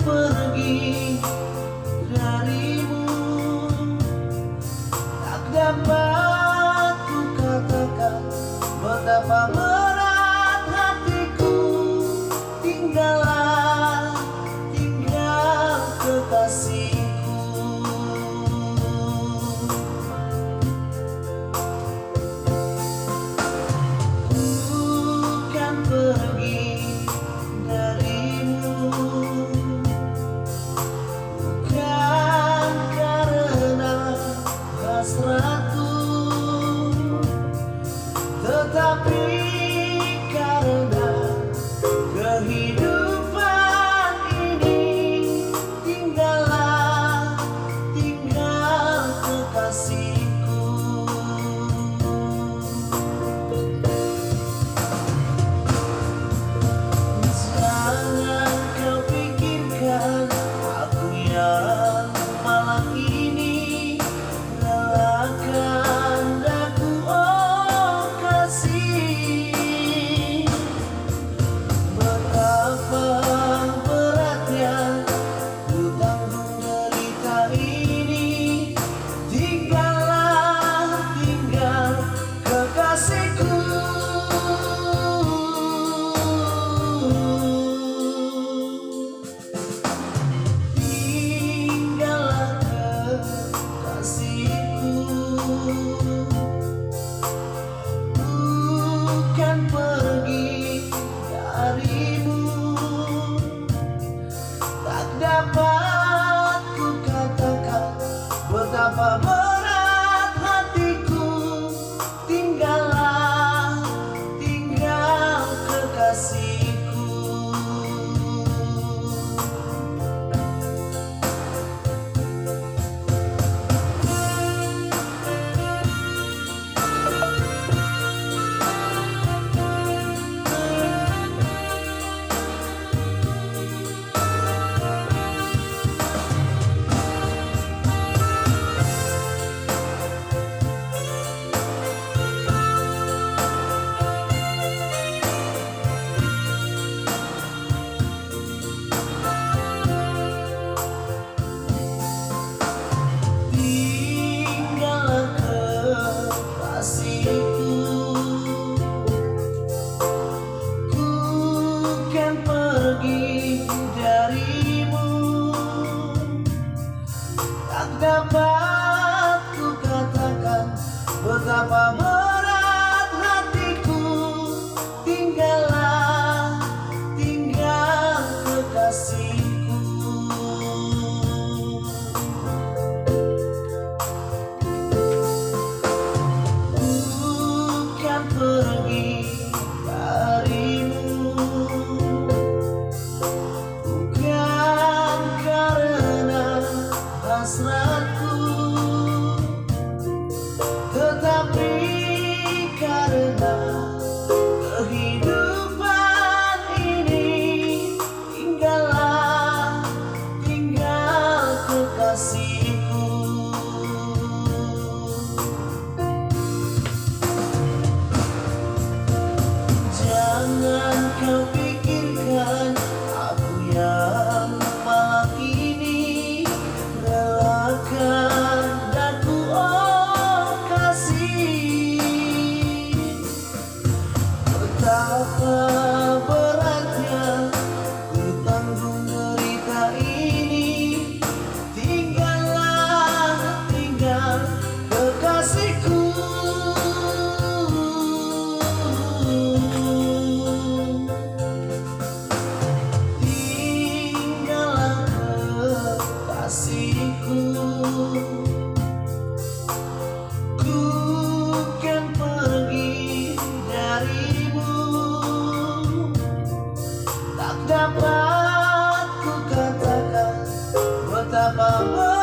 Pergi darimu, tak dapat ku katakan betapa berat hatiku. Tinggal kekasihku. Ku kan pergi darimu, hasratku, tetapi karena kehidupan ini, tinggal kekasihku. Jangan kau pikirkan aku yang malam ini relakan daku, oh kasih. Betapa beratnya ku tanggung derita ini. Tinggal kekasihku. Bukan pergi darimu, tak dapat ku katakan betapa berat hatiku. Tinggal kekasihku. Pergi darimu, tak dapat ku katakan betapa berat hatiku. Tinggal kekasihku. Bukan pergi darimu, hasratku, tetapi karena kehidupan ini, tinggal kekasihku. Jangan kau pikirkan aku yang malam ini relakan daku, oh kasih. Betapa beratnya ku tanggung derita ini. Tinggal kekasihku. Tinggal kekasihku. betapa